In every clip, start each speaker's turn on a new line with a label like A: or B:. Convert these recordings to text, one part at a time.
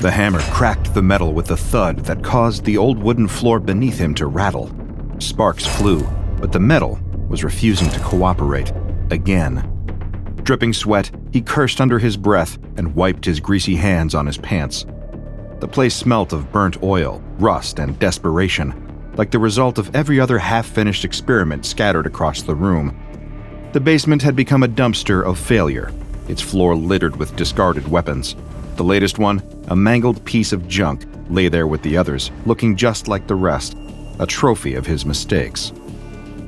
A: The hammer cracked the metal with a thud that caused the old wooden floor beneath him to rattle. Sparks flew, but the metal was refusing to cooperate again. Dripping sweat, he cursed under his breath and wiped his greasy hands on his pants. The place smelt of burnt oil, rust, and desperation, like the result of every other half-finished experiment scattered across the room. The basement had become a dumpster of failure, its floor littered with discarded weapons. The latest one, a mangled piece of junk, lay there with the others, looking just like the rest, a trophy of his mistakes.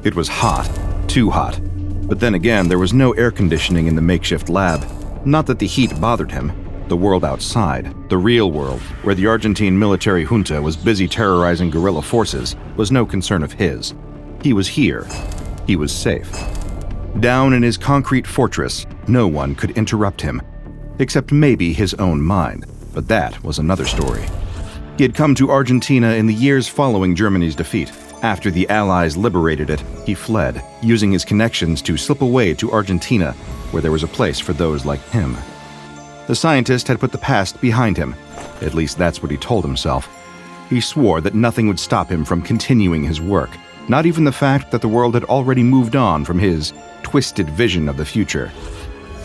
A: It was hot, too hot. But then again, there was no air conditioning in the makeshift lab. Not that the heat bothered him. The world outside, the real world, where the Argentine military junta was busy terrorizing guerrilla forces, was no concern of his. He was here. He was safe. Down in his concrete fortress, no one could interrupt him, except maybe his own mind, but that was another story. He had come to Argentina in the years following Germany's defeat. After the Allies liberated it, he fled, using his connections to slip away to Argentina, where there was a place for those like him. The scientist had put the past behind him. At least that's what he told himself. He swore that nothing would stop him from continuing his work, not even the fact that the world had already moved on from his twisted vision of the future.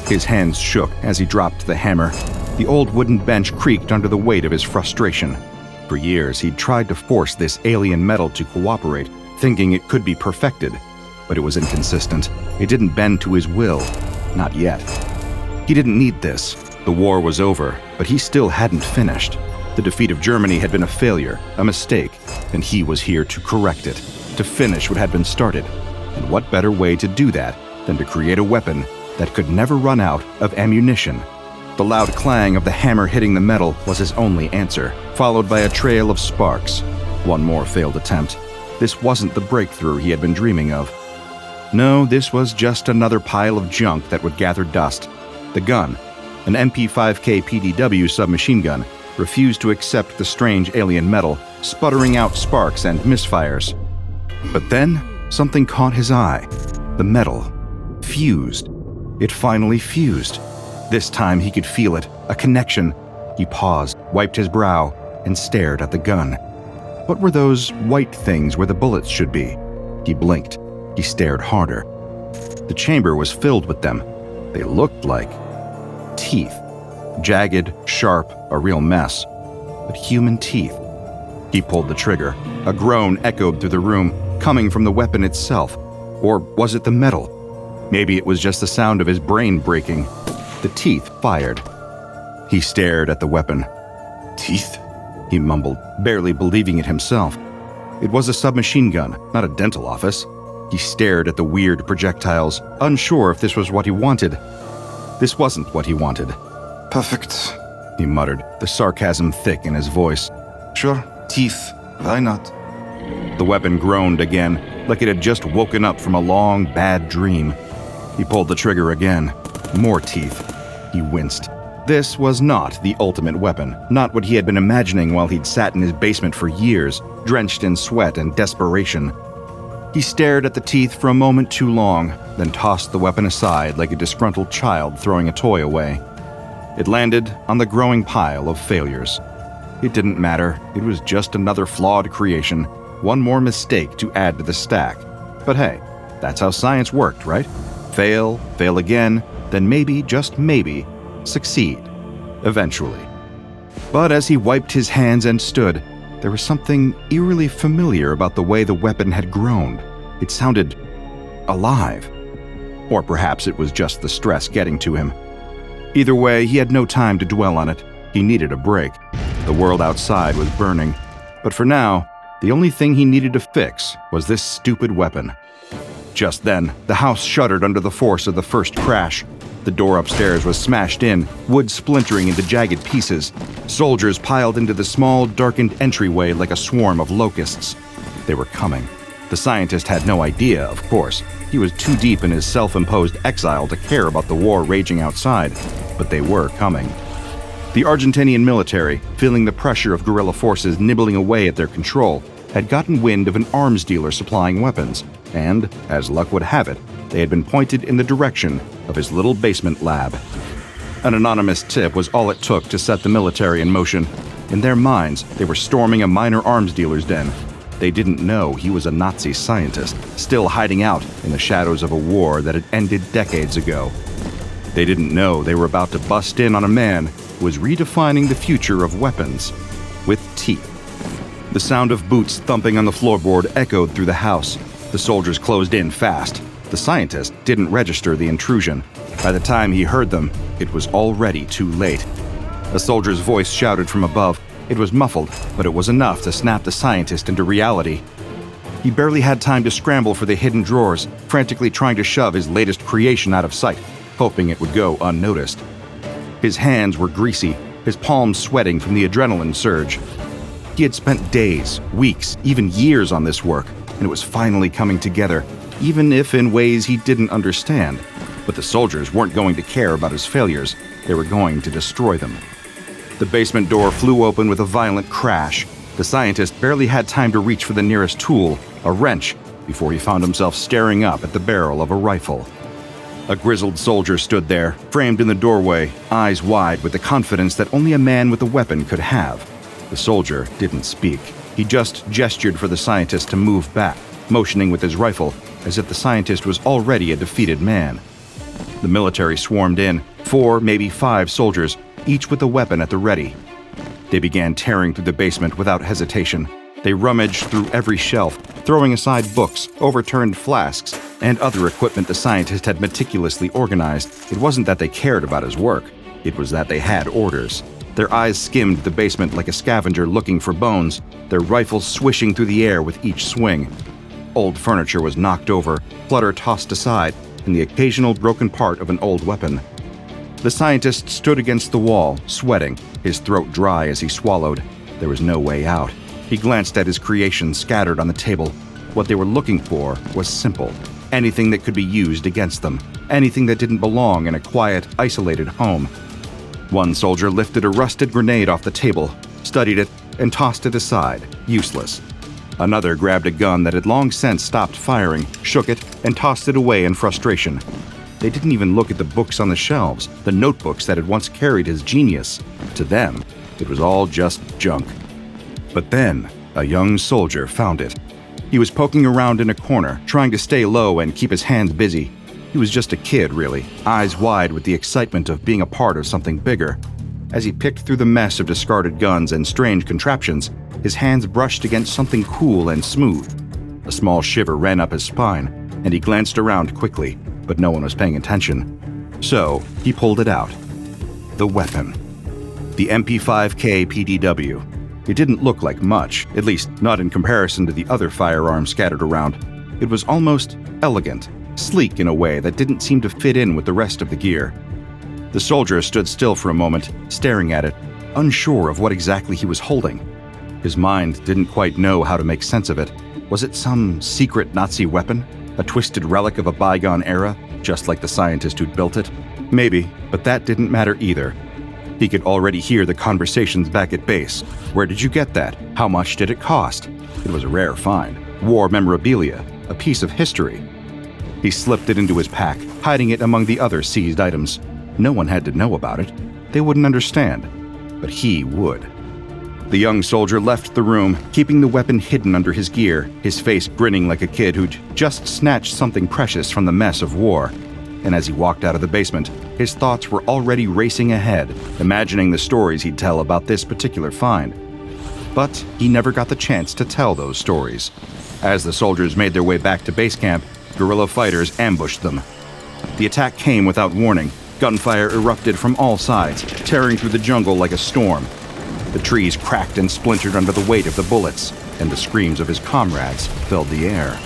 A: His hands shook as he dropped the hammer. The old wooden bench creaked under the weight of his frustration. For years, he'd tried to force this alien metal to cooperate, thinking it could be perfected. But it was inconsistent. It didn't bend to his will. Not yet. He didn't need this. The war was over, but he still hadn't finished. The defeat of Germany had been a failure, a mistake, and he was here to correct it, to finish what had been started. And what better way to do that than to create a weapon that could never run out of ammunition? The loud clang of the hammer hitting the metal was his only answer, followed by a trail of sparks. One more failed attempt. This wasn't the breakthrough he had been dreaming of. No, this was just another pile of junk that would gather dust. The gun, an MP5K PDW submachine gun, refused to accept the strange alien metal, sputtering out sparks and misfires. But then, something caught his eye. The metal fused. It finally fused. This time he could feel it, a connection. He paused, wiped his brow, and stared at the gun. What were those white things where the bullets should be? He blinked. He stared harder. The chamber was filled with them. They looked like teeth. Jagged, sharp, a real mess. But human teeth. He pulled the trigger. A groan echoed through the room, coming from the weapon itself. Or was it the metal? Maybe it was just the sound of his brain breaking. The teeth fired. He stared at the weapon. "Teeth?" he mumbled, barely believing it himself. It was a submachine gun, not a dental office. He stared at the weird projectiles, unsure if this was what he wanted. This wasn't what he wanted.
B: "Perfect,"
A: he muttered, the sarcasm thick in his voice.
B: "Sure, teeth. Why not?"
A: The weapon groaned again, like it had just woken up from a long, bad dream. He pulled the trigger again. More teeth. He winced. This was not the ultimate weapon, not what he had been imagining while he'd sat in his basement for years, drenched in sweat and desperation. He stared at the teeth for a moment too long, then tossed the weapon aside like a disgruntled child throwing a toy away. It landed on the growing pile of failures. It didn't matter. It was just another flawed creation, one more mistake to add to the stack. But hey, that's how science worked, right? Fail, fail again, then maybe, just maybe, succeed. Eventually. But as he wiped his hands and stood, there was something eerily familiar about the way the weapon had grown. It sounded alive. Or perhaps it was just the stress getting to him. Either way, he had no time to dwell on it. He needed a break. The world outside was burning. But for now, the only thing he needed to fix was this stupid weapon. Just then, the house shuddered under the force of the first crash. The door upstairs was smashed in, wood splintering into jagged pieces. Soldiers piled into the small, darkened entryway like a swarm of locusts. They were coming. The scientist had no idea, of course. He was too deep in his self-imposed exile to care about the war raging outside. But they were coming. The Argentinian military, feeling the pressure of guerrilla forces nibbling away at their control, had gotten wind of an arms dealer supplying weapons, and, as luck would have it, they had been pointed in the direction of his little basement lab. An anonymous tip was all it took to set the military in motion. In their minds, they were storming a minor arms dealer's den. They didn't know he was a Nazi scientist, still hiding out in the shadows of a war that had ended decades ago. They didn't know they were about to bust in on a man who was redefining the future of weapons with teeth. The sound of boots thumping on the floorboard echoed through the house. The soldiers closed in fast. The scientist didn't register the intrusion. By the time he heard them, it was already too late. A soldier's voice shouted from above. It was muffled, but it was enough to snap the scientist into reality. He barely had time to scramble for the hidden drawers, frantically trying to shove his latest creation out of sight, hoping it would go unnoticed. His hands were greasy, his palms sweating from the adrenaline surge. He had spent days, weeks, even years on this work, and it was finally coming together, even if in ways he didn't understand. But the soldiers weren't going to care about his failures. They were going to destroy them. The basement door flew open with a violent crash. The scientist barely had time to reach for the nearest tool, a wrench, before he found himself staring up at the barrel of a rifle. A grizzled soldier stood there, framed in the doorway, eyes wide with the confidence that only a man with a weapon could have. The soldier didn't speak. He just gestured for the scientist to move back, motioning with his rifle, as if the scientist was already a defeated man. The military swarmed in, 4, maybe 5 soldiers, each with a weapon at the ready. They began tearing through the basement without hesitation. They rummaged through every shelf, throwing aside books, overturned flasks, and other equipment the scientist had meticulously organized. It wasn't that they cared about his work. It was that they had orders. Their eyes skimmed the basement like a scavenger looking for bones, their rifles swishing through the air with each swing. Old furniture was knocked over, clutter tossed aside, and the occasional broken part of an old weapon. The scientist stood against the wall, sweating, his throat dry as he swallowed. There was no way out. He glanced at his creations scattered on the table. What they were looking for was simple. Anything that could be used against them. Anything that didn't belong in a quiet, isolated home. One soldier lifted a rusted grenade off the table, studied it, and tossed it aside, useless. Another grabbed a gun that had long since stopped firing, shook it, and tossed it away in frustration. They didn't even look at the books on the shelves, the notebooks that had once carried his genius. To them, it was all just junk. But then, a young soldier found it. He was poking around in a corner, trying to stay low and keep his hands busy. He was just a kid, really, eyes wide with the excitement of being a part of something bigger. As he picked through the mess of discarded guns and strange contraptions, his hands brushed against something cool and smooth. A small shiver ran up his spine, and he glanced around quickly, but no one was paying attention. So, he pulled it out. The weapon. The MP5K PDW. It didn't look like much, at least not in comparison to the other firearms scattered around. It was almost elegant, sleek in a way that didn't seem to fit in with the rest of the gear. The soldier stood still for a moment, staring at it, unsure of what exactly he was holding. His mind didn't quite know how to make sense of it. Was it some secret Nazi weapon? A twisted relic of a bygone era, just like the scientist who'd built it? Maybe, but that didn't matter either. He could already hear the conversations back at base. Where did you get that? How much did it cost? It was a rare find. War memorabilia, a piece of history. He slipped it into his pack, hiding it among the other seized items. No one had to know about it. They wouldn't understand. But he would. The young soldier left the room, keeping the weapon hidden under his gear, his face grinning like a kid who'd just snatched something precious from the mess of war. And as he walked out of the basement, his thoughts were already racing ahead, imagining the stories he'd tell about this particular find. But he never got the chance to tell those stories. As the soldiers made their way back to base camp, guerrilla fighters ambushed them. The attack came without warning. Gunfire erupted from all sides, tearing through the jungle like a storm. The trees cracked and splintered under the weight of the bullets, and the screams of his comrades filled the air.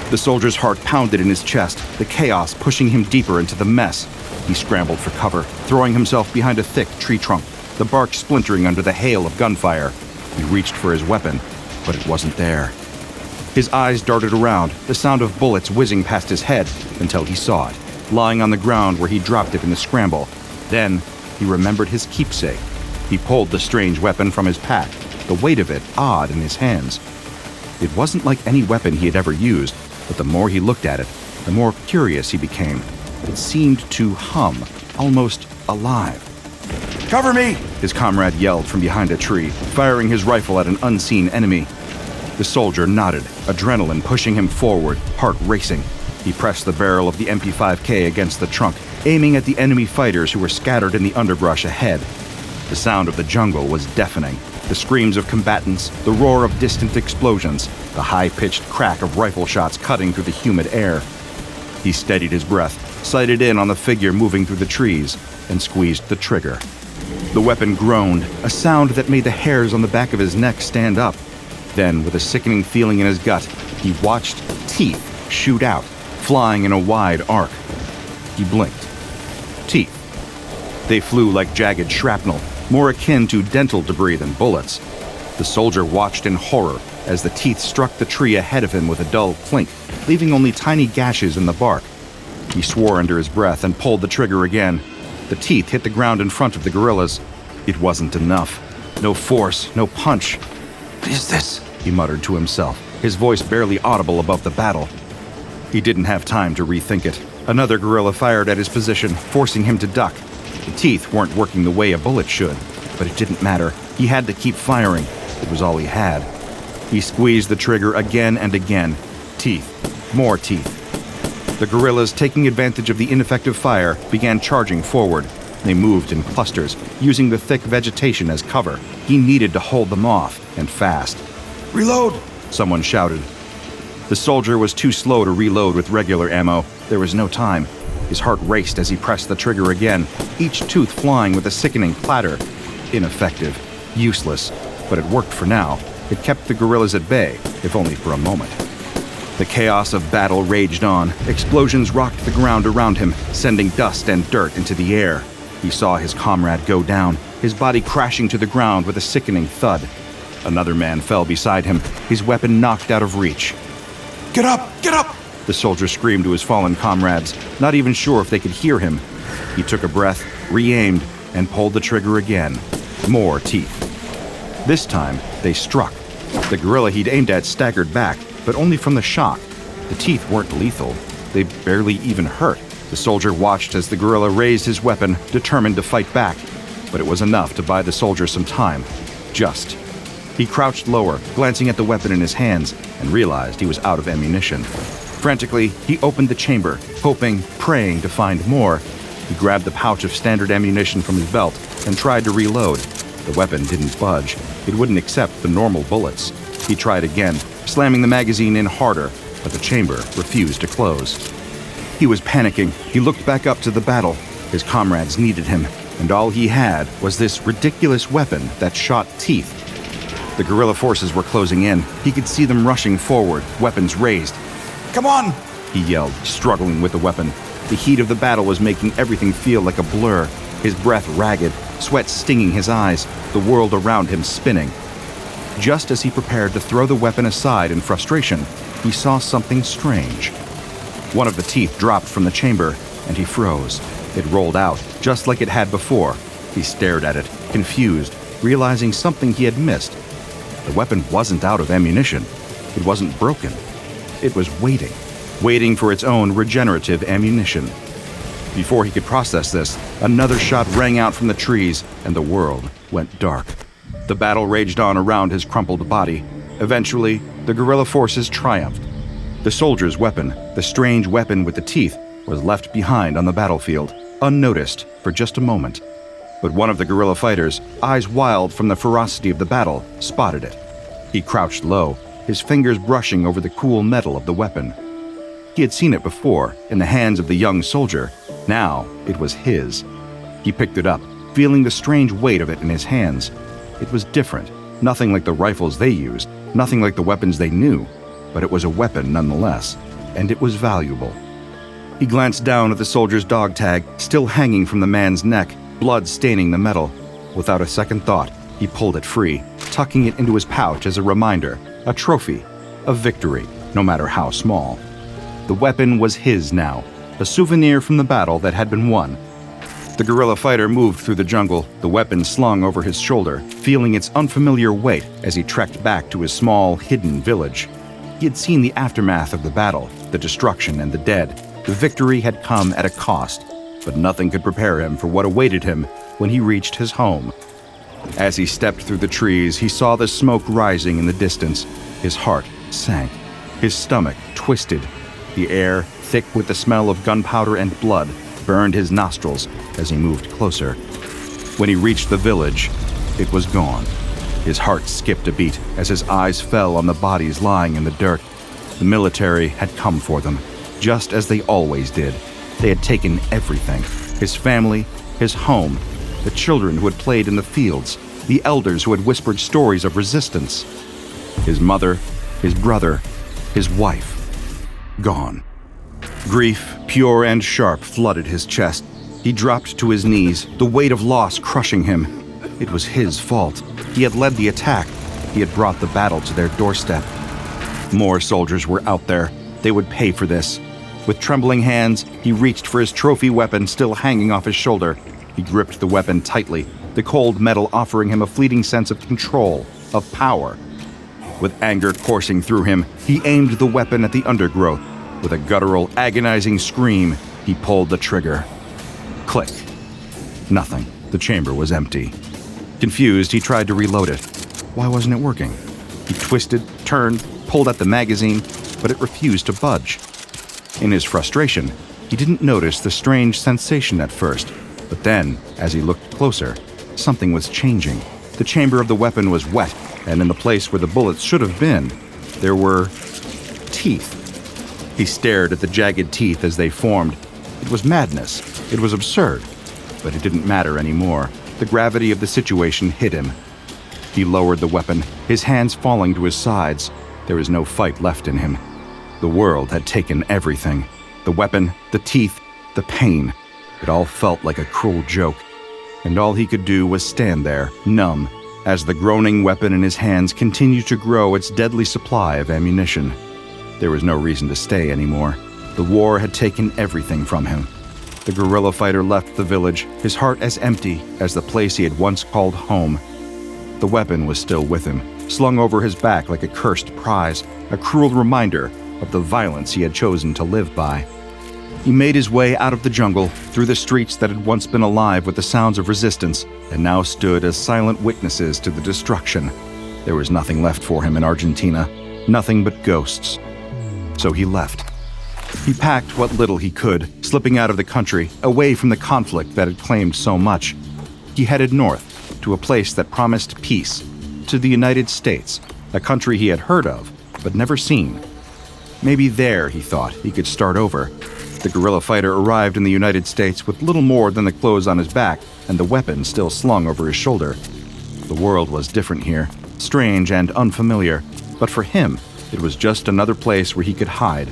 A: The soldier's heart pounded in his chest, the chaos pushing him deeper into the mess. He scrambled for cover, throwing himself behind a thick tree trunk, the bark splintering under the hail of gunfire. He reached for his weapon, but it wasn't there. His eyes darted around, the sound of bullets whizzing past his head, until he saw it, lying on the ground where he dropped it in the scramble. Then, he remembered his keepsake. He pulled the strange weapon from his pack, the weight of it odd in his hands. It wasn't like any weapon he had ever used, but the more he looked at it, the more curious he became. It seemed to hum, almost alive.
B: Cover me!
A: His comrade yelled from behind a tree, firing his rifle at an unseen enemy. The soldier nodded, adrenaline pushing him forward, heart racing. He pressed the barrel of the MP5K against the trunk, aiming at the enemy fighters who were scattered in the underbrush ahead. The sound of the jungle was deafening. The screams of combatants, the roar of distant explosions, the high-pitched crack of rifle shots cutting through the humid air. He steadied his breath, sighted in on the figure moving through the trees, and squeezed the trigger. The weapon groaned, a sound that made the hairs on the back of his neck stand up. Then, with a sickening feeling in his gut, he watched teeth shoot out, flying in a wide arc. He blinked. Teeth. They flew like jagged shrapnel, more akin to dental debris than bullets. The soldier watched in horror as the teeth struck the tree ahead of him with a dull clink, leaving only tiny gashes in the bark. He swore under his breath and pulled the trigger again. The teeth hit the ground in front of the gorillas. It wasn't enough. No force, no punch.
B: What is this?
A: He muttered to himself, his voice barely audible above the battle. He didn't have time to rethink it. Another gorilla fired at his position, forcing him to duck. The teeth weren't working the way a bullet should, but it didn't matter. He had to keep firing. It was all he had. He squeezed the trigger again and again. Teeth. More teeth. The gorillas, taking advantage of the ineffective fire, began charging forward. They moved in clusters, using the thick vegetation as cover. He needed to hold them off, and fast.
B: Reload!
A: Someone shouted. The soldier was too slow to reload with regular ammo. There was no time. His heart raced as he pressed the trigger again, each tooth flying with a sickening clatter. Ineffective. Useless. But it worked for now. It kept the gorillas at bay, if only for a moment. The chaos of battle raged on. Explosions rocked the ground around him, sending dust and dirt into the air. He saw his comrade go down, his body crashing to the ground with a sickening thud. Another man fell beside him, his weapon knocked out of reach.
B: Get up! Get up!
A: The soldier screamed to his fallen comrades, not even sure if they could hear him. He took a breath, re-aimed, and pulled the trigger again. More teeth. This time, they struck. The gorilla he'd aimed at staggered back, but only from the shock. The teeth weren't lethal. They barely even hurt. The soldier watched as the gorilla raised his weapon, determined to fight back. But it was enough to buy the soldier some time. Just. He crouched lower, glancing at the weapon in his hands, and realized he was out of ammunition. Frantically, he opened the chamber, hoping, praying to find more. He grabbed the pouch of standard ammunition from his belt and tried to reload. The weapon didn't budge. It wouldn't accept the normal bullets. He tried again, slamming the magazine in harder, but the chamber refused to close. He was panicking. He looked back up to the battle. His comrades needed him, and all he had was this ridiculous weapon that shot teeth. The guerrilla forces were closing in. He could see them rushing forward, weapons raised.
B: Come on!
A: He yelled, struggling with the weapon. The heat of the battle was making everything feel like a blur. His breath ragged, sweat stinging his eyes, the world around him spinning. Just as he prepared to throw the weapon aside in frustration, he saw something strange. One of the teeth dropped from the chamber, and he froze. It rolled out, just like it had before. He stared at it, confused, realizing something he had missed. The weapon wasn't out of ammunition. It wasn't broken. It was waiting for its own regenerative ammunition. Before he could process this, another shot rang out from the trees, and the world went dark. The battle raged on around his crumpled body. Eventually, the guerrilla forces triumphed. The soldier's weapon, the strange weapon with the teeth, was left behind on the battlefield, unnoticed for just a moment. But one of the guerrilla fighters, eyes wild from the ferocity of the battle, spotted it. He crouched low, his fingers brushing over the cool metal of the weapon. He had seen it before, in the hands of the young soldier. Now, it was his. He picked it up, feeling the strange weight of it in his hands. It was different, nothing like the rifles they used, nothing like the weapons they knew, but it was a weapon nonetheless, and it was valuable. He glanced down at the soldier's dog tag, still hanging from the man's neck, blood staining the metal. Without a second thought, he pulled it free, tucking it into his pouch as a reminder, a trophy, a victory, no matter how small. The weapon was his now, a souvenir from the battle that had been won. The guerrilla fighter moved through the jungle, the weapon slung over his shoulder, feeling its unfamiliar weight as he trekked back to his small, hidden village. He had seen the aftermath of the battle, the destruction and the dead. The victory had come at a cost. but nothing could prepare him for what awaited him when he reached his home. As he stepped through the trees, he saw the smoke rising in the distance. His heart sank. His stomach twisted. The air, thick with the smell of gunpowder and blood, burned his nostrils as he moved closer. When he reached the village, it was gone. His heart skipped a beat as his eyes fell on the bodies lying in the dirt. The military had come for them, just as they always did. They had taken everything: his family, his home, the children who had played in the fields, the elders who had whispered stories of resistance. His mother, his brother, his wife. Gone. Grief, pure and sharp, flooded his chest. He dropped to his knees, the weight of loss crushing him. It was his fault. He had led the attack. He had brought the battle to their doorstep. More soldiers were out there. They would pay for this. With trembling hands, he reached for his trophy weapon still hanging off his shoulder. He gripped the weapon tightly, the cold metal offering him a fleeting sense of control, of power. With anger coursing through him, he aimed the weapon at the undergrowth. With a guttural, agonizing scream, he pulled the trigger. Click. Nothing. The chamber was empty. Confused, he tried to reload it. Why wasn't it working? He twisted, turned, pulled at the magazine, but it refused to budge. In his frustration, he didn't notice the strange sensation at first, but then, as he looked closer, something was changing. The chamber of the weapon was wet, and in the place where the bullets should have been, there were teeth. He stared at the jagged teeth as they formed. It was madness. It was absurd. But it didn't matter anymore. The gravity of the situation hit him. He lowered the weapon, his hands falling to his sides. There was no fight left in him. The world had taken everything. The weapon, the teeth, the pain. It all felt like a cruel joke. And all he could do was stand there, numb, as the groaning weapon in his hands continued to grow its deadly supply of ammunition. There was no reason to stay anymore. The war had taken everything from him. The guerrilla fighter left the village, his heart as empty as the place he had once called home. The weapon was still with him, slung over his back like a cursed prize, a cruel reminder of the violence he had chosen to live by. He made his way out of the jungle, through the streets that had once been alive with the sounds of resistance, and now stood as silent witnesses to the destruction. There was nothing left for him in Argentina, nothing but ghosts. So he left. He packed what little he could, slipping out of the country, away from the conflict that had claimed so much. He headed north, to a place that promised peace, to the United States, a country he had heard of, but never seen. Maybe there, he thought, he could start over. The guerrilla fighter arrived in the United States with little more than the clothes on his back and the weapon still slung over his shoulder. The world was different here, strange and unfamiliar, but for him, it was just another place where he could hide.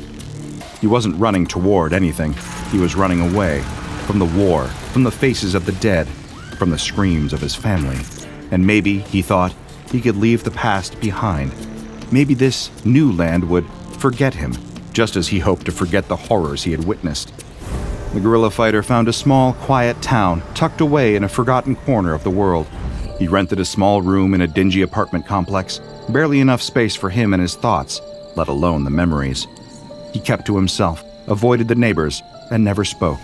A: He wasn't running toward anything. He was running away, from the war, from the faces of the dead, from the screams of his family. And maybe, he thought, he could leave the past behind. Maybe this new land would forget him, just as he hoped to forget the horrors he had witnessed. The guerrilla fighter found a small, quiet town tucked away in a forgotten corner of the world. He rented a small room in a dingy apartment complex, barely enough space for him and his thoughts, let alone the memories. He kept to himself, avoided the neighbors, and never spoke.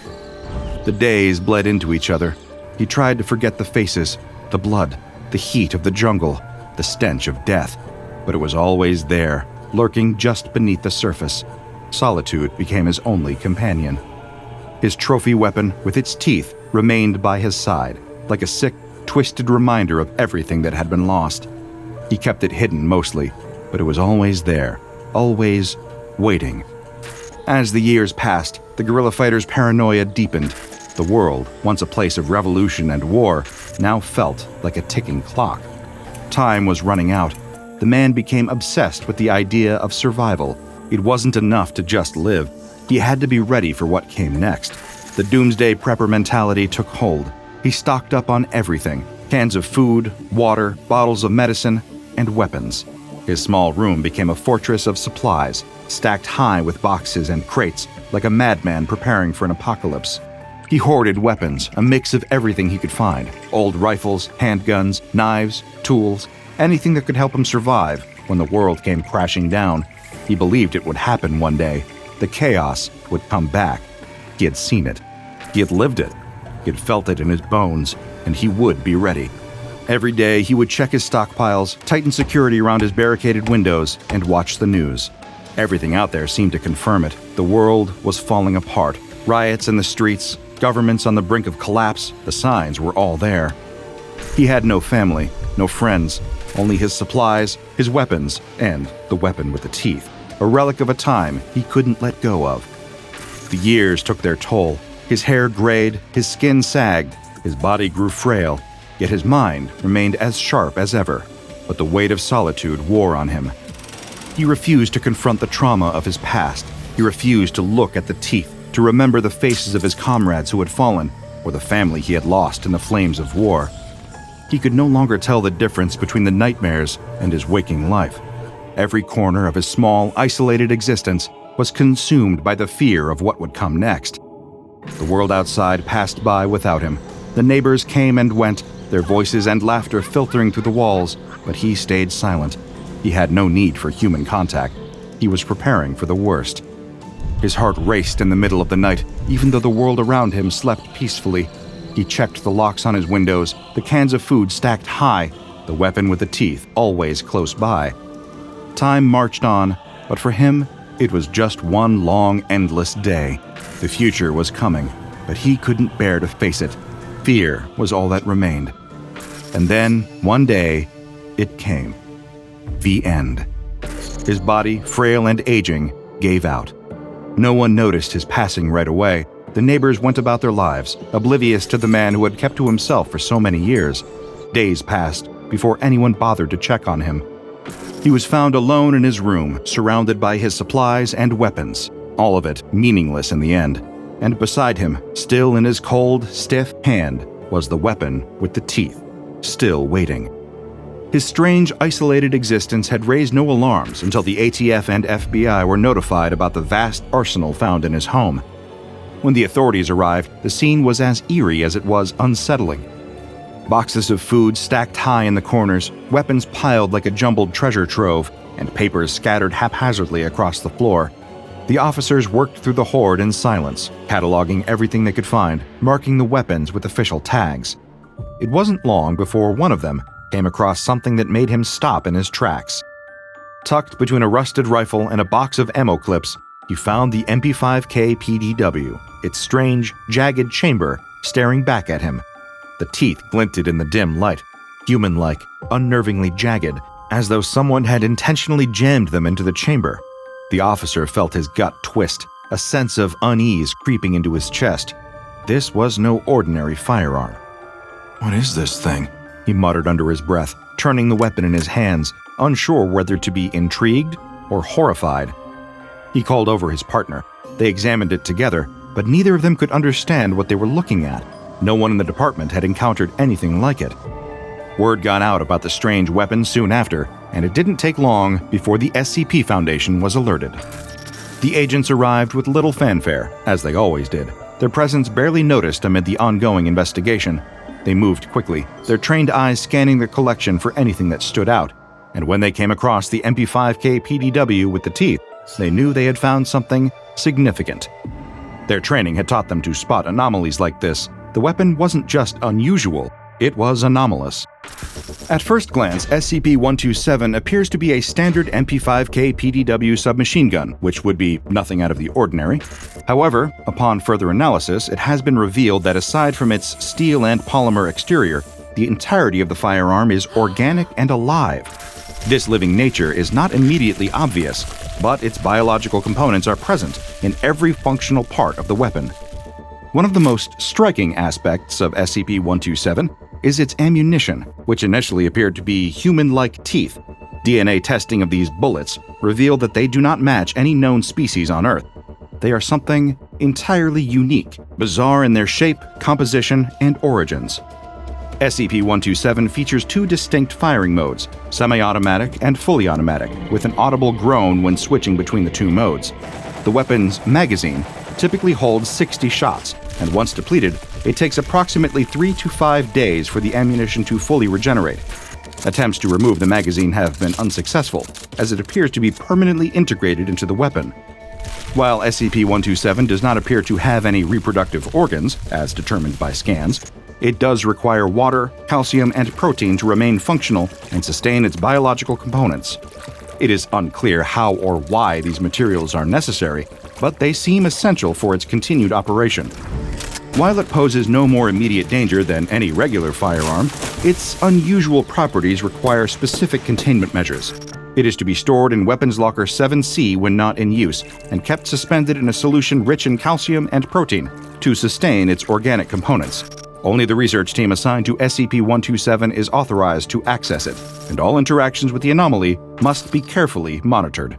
A: The days bled into each other. He tried to forget the faces, the blood, the heat of the jungle, the stench of death, but it was always there, lurking just beneath the surface. Solitude became his only companion. His trophy weapon, with its teeth, remained by his side, like a sick, twisted reminder of everything that had been lost. He kept it hidden mostly, but it was always there, always waiting. As the years passed, the guerrilla fighter's paranoia deepened. The world, once a place of revolution and war, now felt like a ticking clock. Time was running out. The man became obsessed with the idea of survival. It wasn't enough to just live. He had to be ready for what came next. The doomsday prepper mentality took hold. He stocked up on everything: cans of food, water, bottles of medicine, and weapons. His small room became a fortress of supplies, stacked high with boxes and crates, like a madman preparing for an apocalypse. He hoarded weapons, a mix of everything he could find: old rifles, handguns, knives, tools, anything that could help him survive when the world came crashing down. He believed it would happen one day. The chaos would come back. He had seen it. He had lived it. He had felt it in his bones, and he would be ready. Every day, he would check his stockpiles, tighten security around his barricaded windows, and watch the news. Everything out there seemed to confirm it. The world was falling apart. Riots in the streets, governments on the brink of collapse, the signs were all there. He had no family, no friends, only his supplies, his weapons, and the weapon with the teeth, a relic of a time he couldn't let go of. The years took their toll. His hair grayed, his skin sagged, his body grew frail, yet his mind remained as sharp as ever. But the weight of solitude wore on him. He refused to confront the trauma of his past. He refused to look at the teeth, to remember the faces of his comrades who had fallen, or the family he had lost in the flames of war. He could no longer tell the difference between the nightmares and his waking life. Every corner of his small, isolated existence was consumed by the fear of what would come next. The world outside passed by without him. The neighbors came and went, their voices and laughter filtering through the walls, but he stayed silent. He had no need for human contact. He was preparing for the worst. His heart raced in the middle of the night, even though the world around him slept peacefully. He checked the locks on his windows, the cans of food stacked high, the weapon with the teeth always close by. Time marched on, but for him, it was just one long, endless day. The future was coming, but he couldn't bear to face it. Fear was all that remained. And then, one day, it came. The end. His body, frail and aging, gave out. No one noticed his passing right away. The neighbors went about their lives, oblivious to the man who had kept to himself for so many years. Days passed before anyone bothered to check on him. He was found alone in his room, surrounded by his supplies and weapons, all of it meaningless in the end. And beside him, still in his cold, stiff hand, was the weapon with the teeth, still waiting. His strange, isolated existence had raised no alarms until the ATF and FBI were notified about the vast arsenal found in his home. When the authorities arrived, the scene was as eerie as it was unsettling. Boxes of food stacked high in the corners, weapons piled like a jumbled treasure trove, and papers scattered haphazardly across the floor. The officers worked through the hoard in silence, cataloging everything they could find, marking the weapons with official tags. It wasn't long before one of them came across something that made him stop in his tracks. Tucked between a rusted rifle and a box of ammo clips, he found the MP5K PDW, its strange, jagged chamber staring back at him. The teeth glinted in the dim light, human-like, unnervingly jagged, as though someone had intentionally jammed them into the chamber. The officer felt his gut twist, a sense of unease creeping into his chest. This was no ordinary firearm.
B: What is this thing?
A: He muttered under his breath, turning the weapon in his hands, unsure whether to be intrigued or horrified. He called over his partner. They examined it together, but neither of them could understand what they were looking at. No one in the department had encountered anything like it. Word got out about the strange weapon soon after, and it didn't take long before the SCP Foundation was alerted. The agents arrived with little fanfare, as they always did, their presence barely noticed amid the ongoing investigation. They moved quickly, their trained eyes scanning the collection for anything that stood out, and when they came across the MP5K PDW with the teeth, they knew they had found something significant. Their training had taught them to spot anomalies like this. The weapon wasn't just unusual, it was anomalous. At first glance, SCP-127 appears to be a standard MP5K PDW submachine gun, which would be nothing out of the ordinary. However, upon further analysis, it has been revealed that aside from its steel and polymer exterior, the entirety of the firearm is organic and alive. This living nature is not immediately obvious, but its biological components are present in every functional part of the weapon. One of the most striking aspects of SCP-127 is its ammunition, which initially appeared to be human-like teeth. DNA testing of these bullets revealed that they do not match any known species on Earth. They are something entirely unique, bizarre in their shape, composition, and origins. SCP-127 features two distinct firing modes, semi-automatic and fully automatic, with an audible groan when switching between the two modes. The weapon's magazine typically holds 60 shots, and once depleted, it takes approximately 3 to 5 days for the ammunition to fully regenerate. Attempts to remove the magazine have been unsuccessful, as it appears to be permanently integrated into the weapon. While SCP-127 does not appear to have any reproductive organs, as determined by scans, it does require water, calcium, and protein to remain functional and sustain its biological components. It is unclear how or why these materials are necessary, but they seem essential for its continued operation. While it poses no more immediate danger than any regular firearm, its unusual properties require specific containment measures. It is to be stored in Weapons Locker 7C when not in use, and kept suspended in a solution rich in calcium and protein to sustain its organic components. Only the research team assigned to SCP-127 is authorized to access it, and all interactions with the anomaly must be carefully monitored.